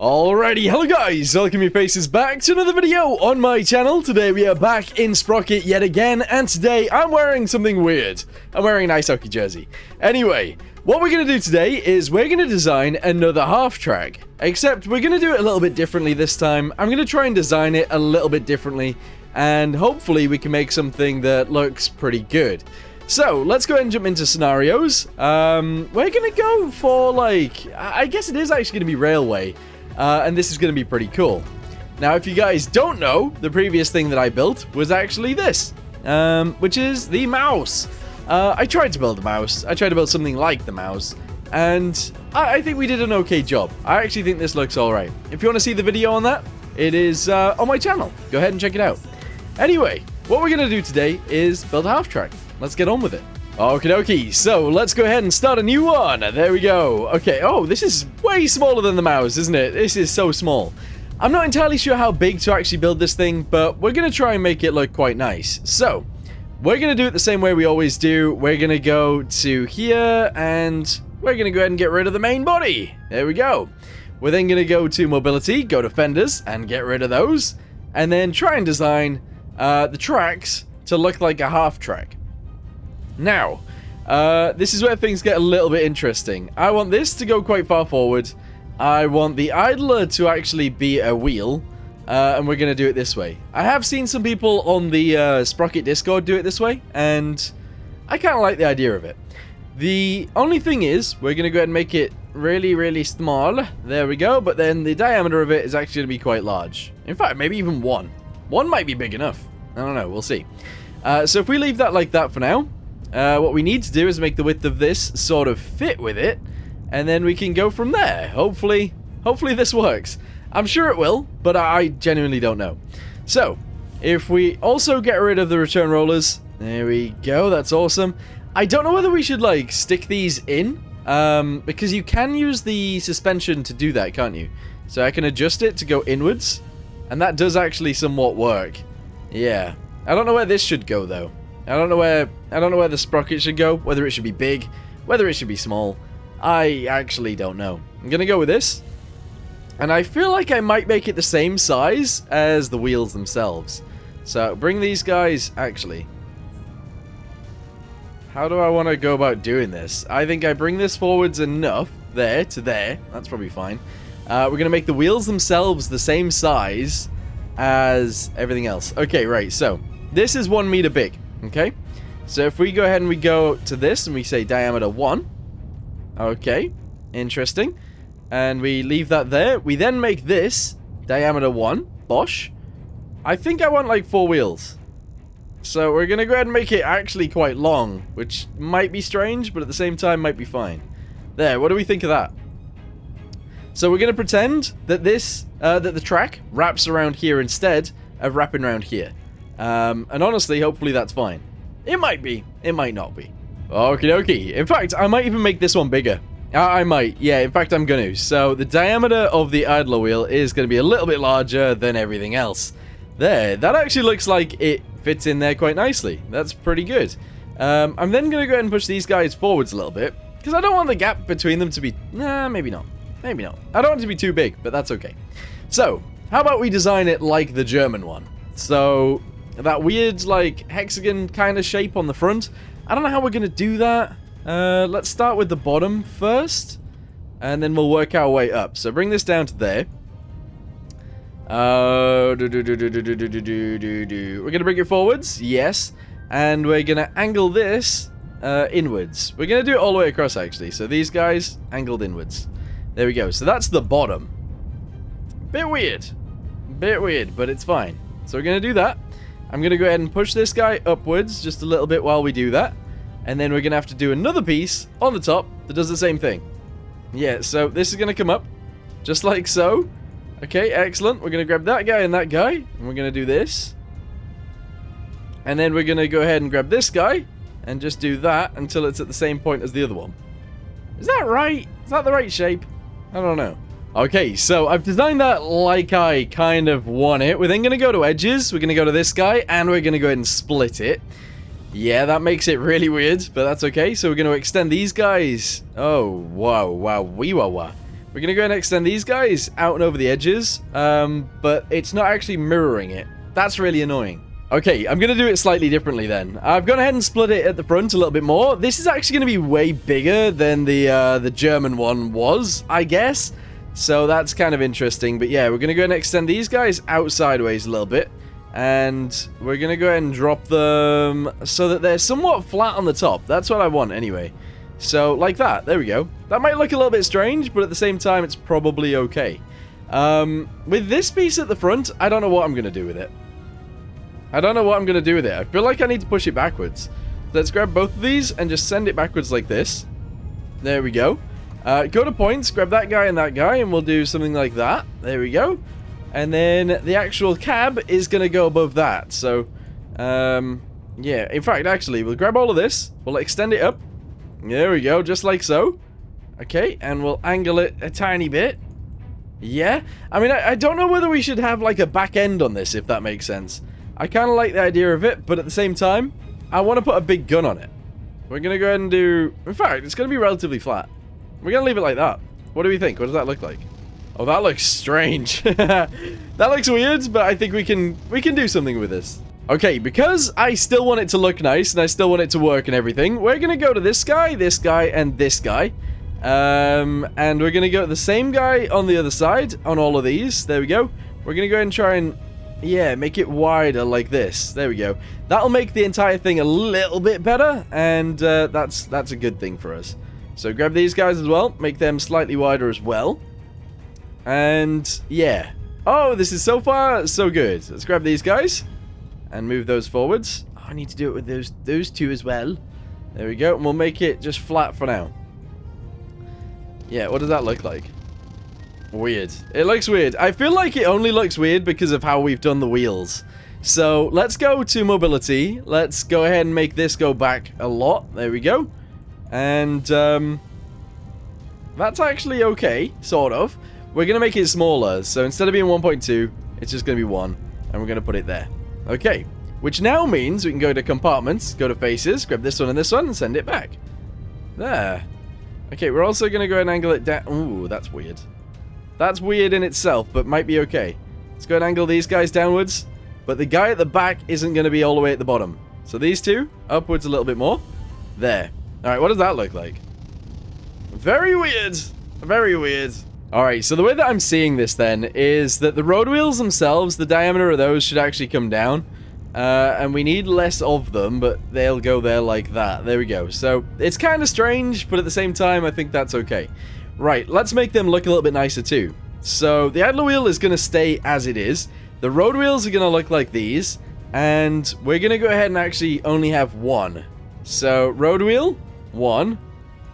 Alrighty, hello guys, welcome your faces back to another video on my channel. Today we are back in Sprocket yet again, and today I'm wearing something weird. I'm wearing an ice hockey jersey. Anyway, what we're going to do today is we're going to design another half-track. Except we're going to do it a little bit differently this time. I'm going to try and design it a little bit differently, and hopefully we can make something that looks pretty good. So, let's go ahead and jump into scenarios. We're going to go for, like, I guess it is actually going to be railway. And this is going to be pretty cool. Now, if you guys don't know, the previous thing that I built was actually this, which is the mouse. I tried to build a mouse. I tried to build something like the mouse, and I think we did an okay job. I actually think this looks alright. If you want to see the video on that, it is on my channel. Go ahead and check it out. Anyway, what we're going to do today is build a half-track. Let's get on with it. Okie dokie, so let's go ahead and start a new one. There we go. Okay, oh, this is way smaller than the mouse, isn't it? This is so small. I'm not entirely sure how big to actually build this thing, but we're going to try and make it look quite nice. So, we're going to do it the same way we always do. We're going to go to here, and we're going to go ahead and get rid of the main body. There we go. We're then going to go to mobility, go to fenders, and get rid of those. And then try and design the tracks to look like a half-track. Now, this is where things get a little bit interesting. I want this to go quite far forward. I want the idler to actually be a wheel, and we're going to do it this way. I have seen some people on the Sprocket Discord do it this way, and I kind of like the idea of it. The only thing is, we're going to go ahead and make it really, really small. There we go, but then the diameter of it is actually going to be quite large. In fact, maybe even one. One might be big enough. I don't know, we'll see. So if we leave that like that for now, what we need to do is make the width of this sort of fit with it, and then we can go from there. Hopefully this works. I'm sure it will, but I genuinely don't know. So, if we also get rid of the return rollers, there we go, that's awesome. I don't know whether we should, like, stick these in, because you can use the suspension to do that, can't you? So I can adjust it to go inwards, and that does actually somewhat work. Yeah. I don't know where this should go, though. I don't know where the sprocket should go, whether it should be big, whether it should be small. I actually don't know. I'm going to go with this. And I feel like I might make it the same size as the wheels themselves. So, bring these guys, actually. How do I want to go about doing this? I think I bring this forwards enough, there to there. That's probably fine. We're going to make the wheels themselves the same size as everything else. Okay, right, so, this is 1 meter big. Okay, so if we go ahead and we go to this and we say diameter 1, okay, interesting, and we leave that there, we then make this diameter 1, bosh. I think I want like 4 wheels, so we're gonna go ahead and make it actually quite long, which might be strange, but at the same time might be fine. There, what do we think of that? So we're gonna pretend that this, that the track wraps around here instead of wrapping around here. And honestly, hopefully that's fine. It might be. It might not be. Okie dokie. In fact, I might even make this one bigger. I might. Yeah, in fact, I'm going to. So, the diameter of the idler wheel is going to be a little bit larger than everything else. There. That actually looks like it fits in there quite nicely. That's pretty good. I'm then going to go ahead and push these guys forwards a little bit, because I don't want the gap between them to be... Nah, maybe not. Maybe not. I don't want it to be too big, but that's okay. So, how about we design it like the German one? So... that weird, like, hexagon kind of shape on the front. I don't know how we're going to do that. Let's start with the bottom first. And then we'll work our way up. So bring this down to there. We're going to bring it forwards. Yes. And we're going to angle this inwards. We're going to do it all the way across, actually. So these guys angled inwards. There we go. So that's the bottom. Bit weird, but it's fine. So we're going to do that. I'm going to go ahead and push this guy upwards just a little bit while we do that. And then we're going to have to do another piece on the top that does the same thing. Yeah, so this is going to come up just like so. Okay, excellent. We're going to grab that guy and that guy. And we're going to do this. And then we're going to go ahead and grab this guy and just do that until it's at the same point as the other one. Is that right? Is that the right shape? I don't know. Okay, so I've designed that like I kind of want it. We're then going to go to edges. We're going to go to this guy, and we're going to go ahead and split it. Yeah, that makes it really weird, but that's okay. So we're going to extend these guys. Oh, wow, wow, wee, wah, wah. We're We're going to go ahead and extend these guys out and over the edges, but it's not actually mirroring it. That's really annoying. Okay, I'm going to do it slightly differently then. I've gone ahead and split it at the front a little bit more. This is actually going to be way bigger than the German one was, I guess. So that's kind of interesting. But yeah, we're going to go ahead and extend these guys out sideways a little bit. And we're going to go ahead and drop them so that they're somewhat flat on the top. That's what I want anyway. So, like that. There we go. That might look a little bit strange, but at the same time, it's probably okay. With this piece at the front, I don't know what I'm going to do with it. I don't know what I'm going to do with it. I feel like I need to push it backwards. Let's grab both of these and just send it backwards like this. There we go. Go to points, grab that guy and that guy, and we'll do something like that. There we go. And then the actual cab is going to go above that. So, yeah. In fact, actually, we'll grab all of this. We'll extend it up. There we go, just like so. Okay, and we'll angle it a tiny bit. Yeah. I mean, I don't know whether we should have, like, a back end on this, if that makes sense. I kind of like the idea of it, but at the same time, I want to put a big gun on it. We're going to go ahead and do... In fact, it's going to be relatively flat. We're going to leave it like that. What do we think? What does that look like? Oh, that looks strange. That looks weird, but I think we can do something with this. Okay, because I still want it to look nice, and I still want it to work and everything, we're going to go to this guy, and this guy. And we're going to go to the same guy on the other side, on all of these. There we go. We're going to go ahead and try and... Yeah, make it wider like this. There we go. That'll make the entire thing a little bit better, and that's a good thing for us. So grab these guys as well. Make them slightly wider as well. And, yeah. Oh, this is so far so good. Let's grab these guys and move those forwards. Oh, I need to do it with those two as well. There we go. And we'll make it just flat for now. Yeah, what does that look like? Weird. It looks weird. I feel like it only looks weird because of how we've done the wheels. So, let's go to mobility. Let's go ahead and make this go back a lot. There we go. And, that's actually okay, sort of. We're going to make it smaller. So, instead of being 1.2, it's just going to be 1. And we're going to put it there. Okay. Which now means we can go to compartments, go to faces, grab this one, and send it back. There. Okay, we're also going to go ahead and angle it down. Ooh, that's weird. That's weird in itself, but might be okay. Let's go and angle these guys downwards. But the guy at the back isn't going to be all the way at the bottom. So these two, upwards a little bit more. There. Alright, what does that look like? Very weird. Very weird. Alright, so the way that I'm seeing this then is that the road wheels themselves, the diameter of those should actually come down. And we need less of them, but they'll go there like that. There we go. So it's kind of strange, but at the same time, I think that's okay. Right, let's make them look a little bit nicer too. So, the idler wheel is going to stay as it is. The road wheels are going to look like these. And we're going to go ahead and actually only have one. So, road wheel, 1.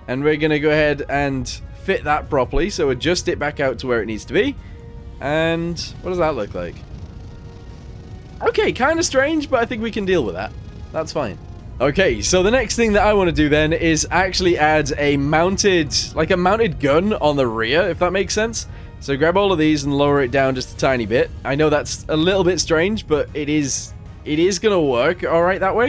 And we're going to go ahead and fit that properly. So, adjust it back out to where it needs to be. And what does that look like? Okay, kind of strange, but I think we can deal with that. That's fine. Okay, so the next thing that I want to do then is actually add a mounted gun on the rear, if that makes sense. So grab all of these and lower it down just a tiny bit. I know that's a little bit strange, but it is going to work all right that way.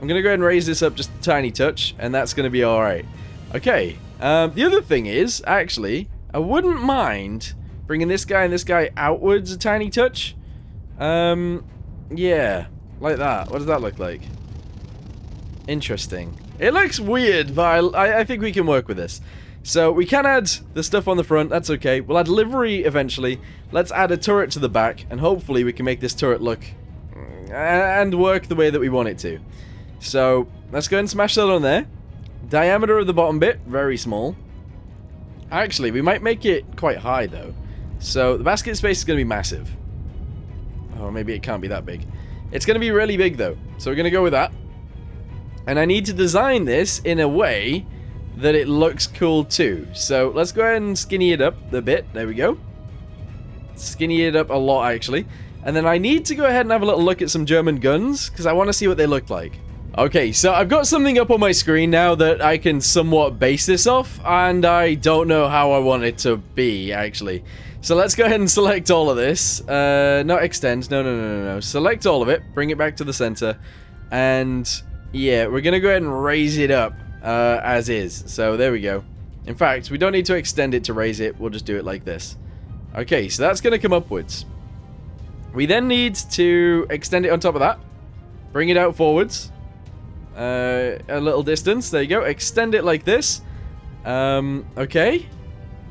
I'm going to go ahead and raise this up just a tiny touch, and that's going to be all right. Okay, the other thing is, actually, I wouldn't mind bringing this guy and this guy outwards a tiny touch. Yeah, like that. What does that look like? Interesting. It looks weird, but I think we can work with this. So we can add the stuff on the front, that's okay. We'll add livery eventually. Let's add a turret to the back, and hopefully we can make this turret look and work the way that we want it to. So let's go ahead and smash that on there. Diameter of the bottom bit, very small. Actually, we might make it quite high though. So the basket space is going to be massive. Oh, maybe it can't be that big. It's going to be really big though. So we're going to go with that. And I need to design this in a way that it looks cool too. So let's go ahead and skinny it up a bit. There we go. Skinny it up a lot actually. And then I need to go ahead and have a little look at some German guns because I want to see what they look like. Okay, so I've got something up on my screen now that I can somewhat base this off. And I don't know how I want it to be actually. So let's go ahead and select all of this. Not extend. No. Select all of it. Bring it back to the center. And... yeah, we're going to go ahead and raise it up as is. So there we go. In fact, we don't need to extend it to raise it. We'll just do it like this. Okay, so that's going to come upwards. We then need to extend it on top of that. Bring it out forwards. A little distance. There you go. Extend it like this. Okay.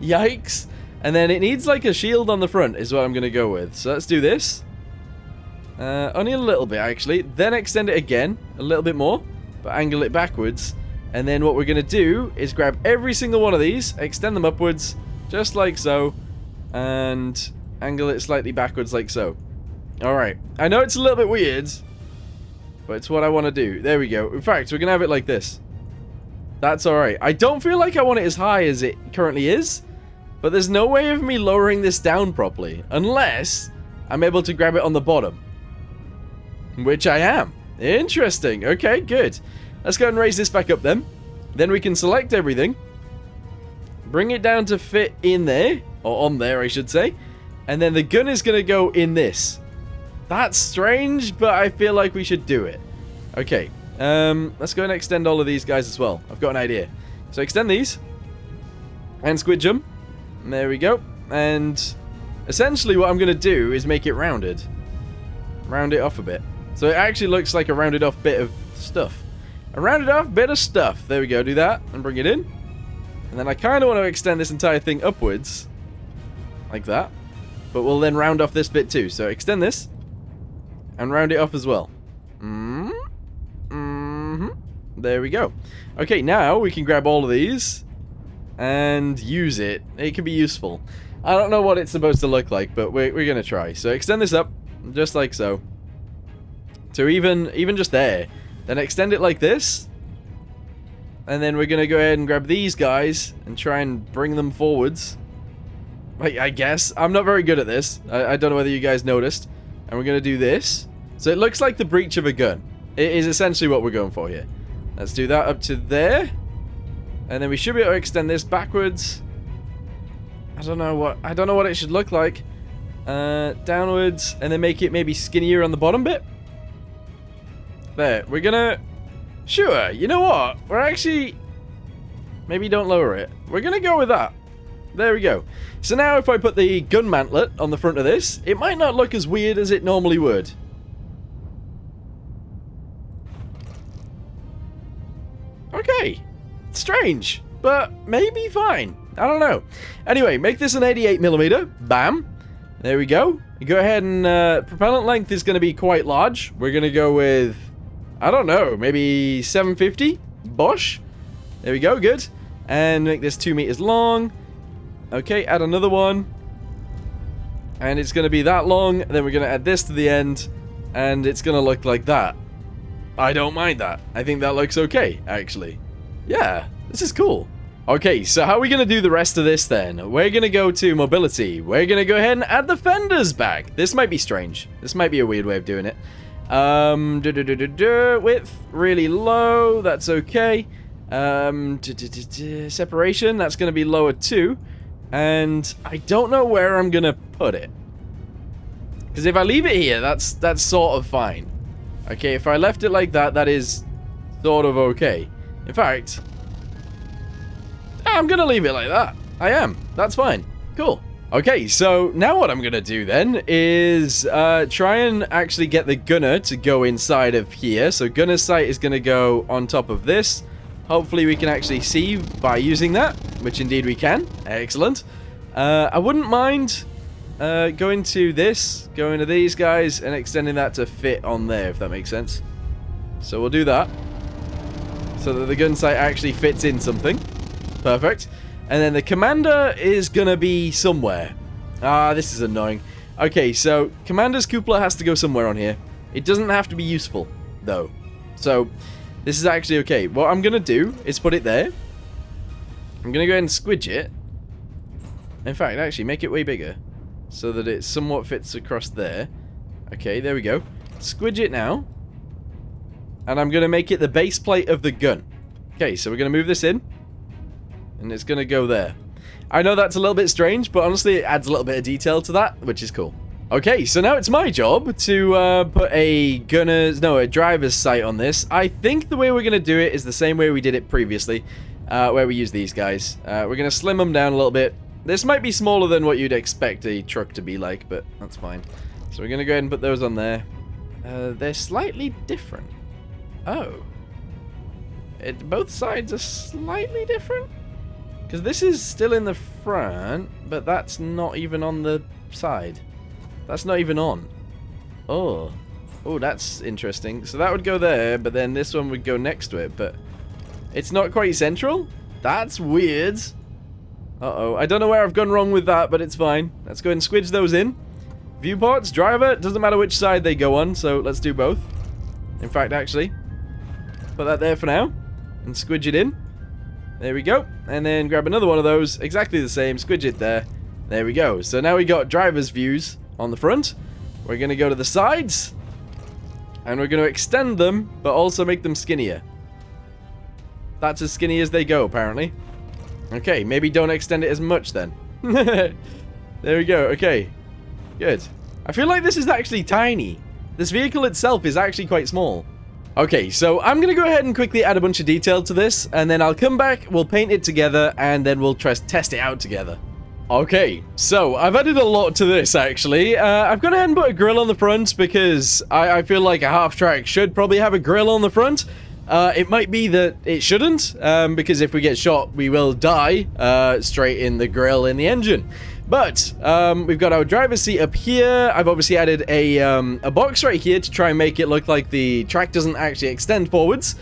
Yikes. And then it needs like a shield on the front is what I'm going to go with. So let's do this. Only a little bit, actually. Then extend it again. A little bit more. But angle it backwards. And then what we're going to do is grab every single one of these. Extend them upwards. Just like so. And angle it slightly backwards like so. Alright. I know it's a little bit weird. But it's what I want to do. There we go. In fact, we're going to have it like this. That's alright. I don't feel like I want it as high as it currently is. But there's no way of me lowering this down properly. Unless I'm able to grab it on the bottom. Which I am. Interesting. Okay, good. Let's go and raise this back up then. Then we can select everything. Bring it down to fit in there. Or on there, I should say. And then the gun is going to go in this. That's strange, but I feel like we should do it. Okay. Let's go and extend all of these guys as well. I've got an idea. So extend these. And squidge them. There we go. And essentially what I'm going to do is make it rounded. Round it off a bit. So it actually looks like a rounded off bit of stuff. A rounded off bit of stuff. There we go. Do that and bring it in. And then I kind of want to extend this entire thing upwards. Like that. But we'll then round off this bit too. So extend this. And round it up as well. There we go. Okay, now we can grab all of these. And use it. It can be useful. I don't know what it's supposed to look like. But we're going to try. So extend this up. Just like so. So even just there. Then extend it like this. And then we're going to go ahead and grab these guys. And try and bring them forwards. I guess. I'm not very good at this. I don't know whether you guys noticed. And we're going to do this. So it looks like the breech of a gun. It is essentially what we're going for here. Let's do that up to there. And then we should be able to extend this backwards. I don't know what it should look like. Downwards. And then make it maybe skinnier on the bottom bit. There. We're going to... Sure. You know what? We're actually... Maybe don't lower it. We're going to go with that. There we go. So now if I put the gun mantlet on the front of this, it might not look as weird as it normally would. Okay. Strange, but maybe fine. I don't know. Anyway, make this an 88mm. Bam. There we go. Go ahead and propellant length is going to be quite large. We're going to go with, I don't know, maybe 750? Bosh. There we go. Good. And make this 2 meters long. Okay, add another one. And it's going to be that long. Then we're going to add this to the end. And it's going to look like that. I don't mind that. I think that looks okay, actually. Yeah, this is cool. Okay, so how are we going to do the rest of this then? We're going to go to mobility. We're going to go ahead and add the fenders back. This might be strange. This might be a weird way of doing it. Width, really low. That's okay. Separation, that's going to be lower too. And I don't know where I'm going to put it. Because if I leave it here, that's sort of fine. Okay, if I left it like that, that is sort of okay. In fact, I'm going to leave it like that. I am. That's fine. Cool. Okay, so now what I'm going to do then is try and actually get the gunner to go inside of here. So gunner's sight is going to go on top of this. Hopefully we can actually see by using that, which indeed we can. Excellent. I wouldn't mind going to this, going to these guys, and extending that to fit on there, if that makes sense. So we'll do that. So that the gun sight actually fits in something. Perfect. And then the commander is going to be somewhere. Ah, this is annoying. Okay, so commander's cupola has to go somewhere on here. It doesn't have to be useful, though. So this is actually okay. What I'm going to do is put it there. I'm going to go ahead and squidge it. In fact, actually, make it way bigger. So that it somewhat fits across there. Okay, there we go. Squidge it now. And I'm going to make it the base plate of the gun. Okay, so we're going to move this in. And it's going to go there. I know that's a little bit strange, but honestly, it adds a little bit of detail to that, which is cool. Okay, so now it's my job to put a driver's sight on this. I think the way we're going to do it is the same way we did it previously. where we use these guys. We're going to slim them down a little bit. This might be smaller than what you'd expect a truck to be like, but that's fine. So we're going to go ahead and put those on there. They're slightly different. Oh. Both sides are slightly different? Because this is still in the front, but that's not even on the side. That's not even on. Oh. Oh, that's interesting. So that would go there, but then this one would go next to it, but it's not quite central? That's weird. Uh-oh. I don't know where I've gone wrong with that, but it's fine. Let's go ahead and squidge those in. Viewports, driver, doesn't matter which side they go on, so let's do both. In fact, actually, put that there for now, and squidge it in. There we go. And then grab another one of those, exactly the same, squidge it there. There we go. So now we got driver's views on the front. We're going to go to the sides, and we're going to extend them, but also make them skinnier. That's as skinny as they go, apparently. Okay, maybe don't extend it as much then. There we go. Okay, good. I feel like this is actually tiny. This vehicle itself is actually quite small. Okay, so I'm going to go ahead and quickly add a bunch of detail to this, and then I'll come back, we'll paint it together, and then we'll test it out together. Okay, so I've added a lot to this, actually. I've gone ahead and put a grill on the front because I feel like a half-track should probably have a grill on the front. It might be that it shouldn't, because if we get shot, we will die straight in the grill in the engine. But we've got our driver's seat up here. I've obviously added a box right here to try and make it look like the track doesn't actually extend forwards,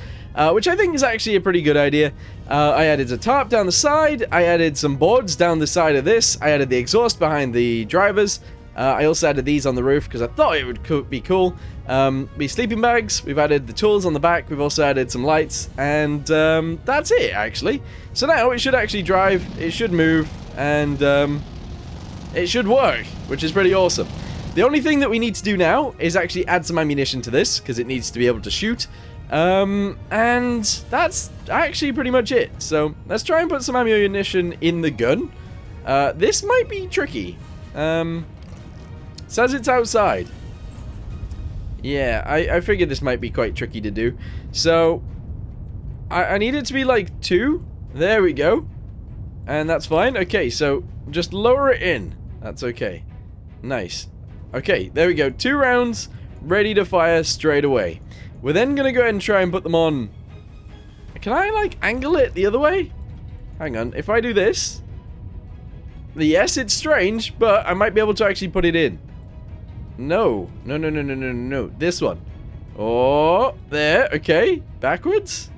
which I think is actually a pretty good idea. I added a tarp down the side. I added some boards down the side of this. I added the exhaust behind the drivers. I also added these on the roof because I thought it would be cool. These sleeping bags, we've added the tools on the back, we've also added some lights, and that's it, actually. So now it should actually drive, it should move, and it should work, which is pretty awesome. The only thing that we need to do now is actually add some ammunition to this, because it needs to be able to shoot. And that's actually pretty much it. So let's try and put some ammunition in the gun. This might be tricky. Says it's outside. Yeah, I figured this might be quite tricky to do. So I need it to be like 2. There we go. And that's fine. Okay, so just lower it in. That's okay. Nice. Okay, there we go. 2 rounds ready to fire straight away. We're then going to go ahead and try and put them on. Can I, like, angle it the other way? Hang on. If I do this. Yes, it's strange, but I might be able to actually put it in. No. No. This one. Oh, there. Okay. Backwards.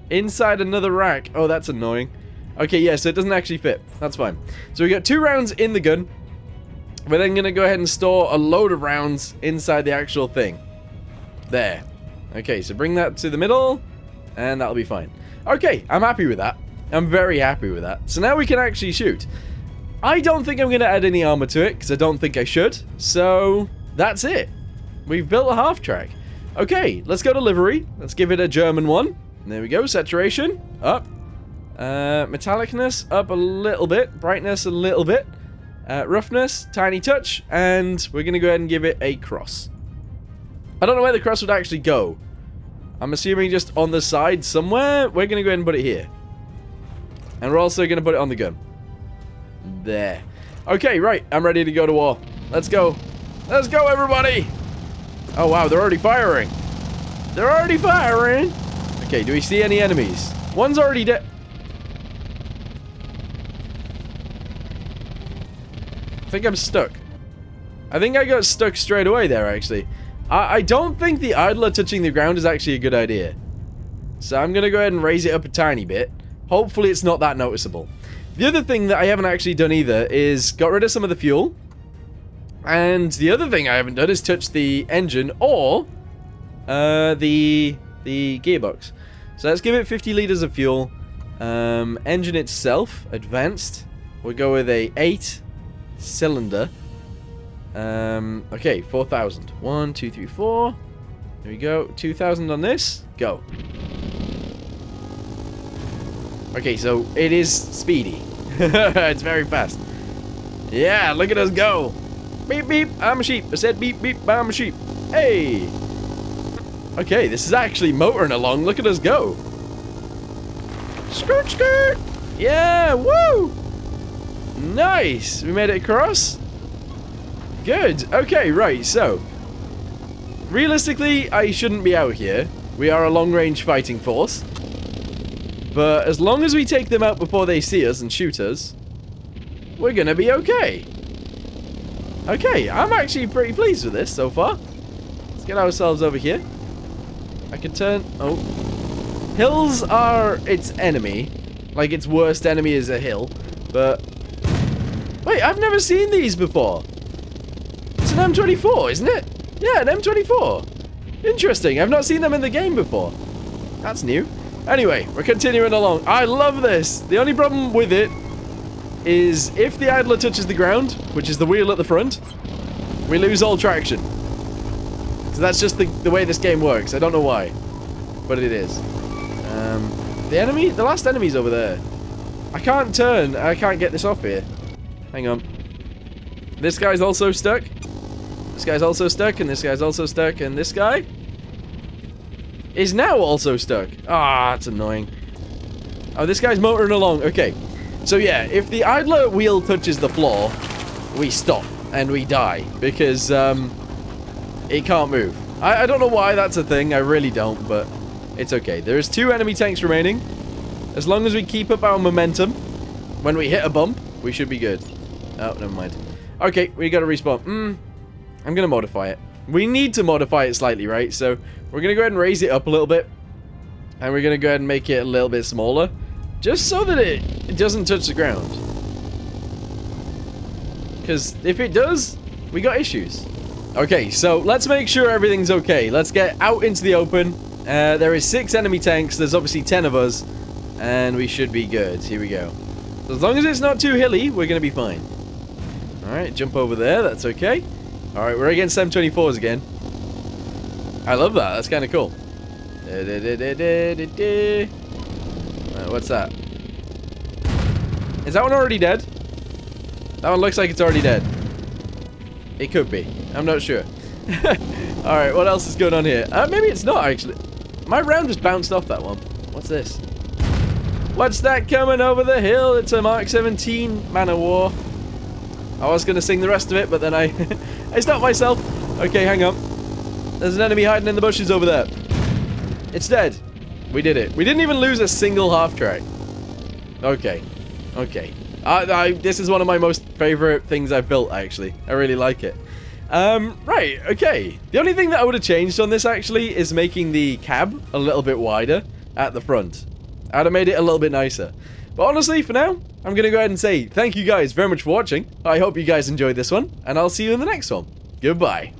Inside another rack. Oh, that's annoying. Okay, yeah, so it doesn't actually fit. That's fine. So we got 2 rounds in the gun. We're then going to go ahead and store a load of rounds inside the actual thing. There. Okay, so bring that to the middle, and that'll be fine. Okay, I'm happy with that. I'm very happy with that. So now we can actually shoot. I don't think I'm going to add any armor to it, because I don't think I should. So, that's it. We've built a half-track. Okay, let's go to livery. Let's give it a German one. There we go. Saturation, up. Metallicness, up a little bit. Brightness, a little bit. Roughness, tiny touch. And we're going to go ahead and give it a cross. I don't know where the cross would actually go. I'm assuming just on the side somewhere. We're going to go ahead and put it here. And we're also going to put it on the gun. There. Okay, right. I'm ready to go to war. Let's go. Let's go, everybody. Oh, wow. They're already firing. They're already firing. Okay, do we see any enemies? One's already dead. I think I'm stuck. I think I got stuck straight away there, actually. I don't think the idler touching the ground is actually a good idea. So I'm going to go ahead and raise it up a tiny bit. Hopefully it's not that noticeable. The other thing that I haven't actually done either is got rid of some of the fuel. And the other thing I haven't done is touch the engine or the gearbox. So let's give it 50 liters of fuel. Engine itself, advanced. We'll go with a 8-cylinder. Okay, 4,000. 1, 2, 3, 4. There we go. 2,000 on this. Go. Okay, so it is speedy. It's very fast. Yeah, look at us go. Beep, beep, I'm a sheep. I said beep, beep, I'm a sheep. Hey. Okay, this is actually motoring along. Look at us go. Skirt, skirt! Yeah, woo! Nice! We made it across. Good. Okay, right, so. Realistically, I shouldn't be out here. We are a long-range fighting force. But as long as we take them out before they see us and shoot us, we're gonna be okay. Okay, I'm actually pretty pleased with this so far. Let's get ourselves over here. I can turn... Oh. Hills are its enemy. Like, its worst enemy is a hill. But... Wait, I've never seen these before. It's an M24, isn't it? Yeah, an M24. Interesting, I've not seen them in the game before. That's new. Anyway, we're continuing along. I love this. The only problem with it is if the idler touches the ground, which is the wheel at the front, we lose all traction. So that's just the way this game works. I don't know why, but it is. The last enemy's over there. I can't turn. I can't get this off here. Hang on. This guy's also stuck. This guy's also stuck, and this guy's also stuck, and this guy is now also stuck. Ah, that's annoying. Oh, this guy's motoring along. Okay. So yeah, if the idler wheel touches the floor, we stop and we die because it can't move. I don't know why that's a thing. I really don't, but it's okay. There's 2 enemy tanks remaining. As long as we keep up our momentum, when we hit a bump, we should be good. Oh, never mind. Okay, we gotta respawn. I'm gonna modify it. We need to modify it slightly, right? So we're gonna go ahead and raise it up a little bit, and we're gonna go ahead and make it a little bit smaller, just so that it doesn't touch the ground. Because if it does, we got issues. Okay, so let's make sure everything's okay. Let's get out into the open. There is 6 enemy tanks. There's obviously 10 of us, and we should be good. Here we go. So as long as it's not too hilly, we're gonna be fine. All right, jump over there. That's okay. All right, we're against M24s again. I love that. That's kind of cool. What's that? Is that one already dead? That one looks like it's already dead. It could be. I'm not sure. Alright, what else is going on here? Maybe it's not, actually. My round just bounced off that one. What's this? What's that coming over the hill? It's a Mark 17 Man of War. I was going to sing the rest of it, but then I stopped myself. Okay, hang on. There's an enemy hiding in the bushes over there. It's dead. We did it. We didn't even lose a single half-track. Okay. Okay. This is one of my most favorite things I've built, actually. I really like it. Right, okay. The only thing that I would have changed on this, actually, is making the cab a little bit wider at the front. I'd have made it a little bit nicer. But honestly, for now, I'm going to go ahead and say thank you guys very much for watching. I hope you guys enjoyed this one, and I'll see you in the next one. Goodbye.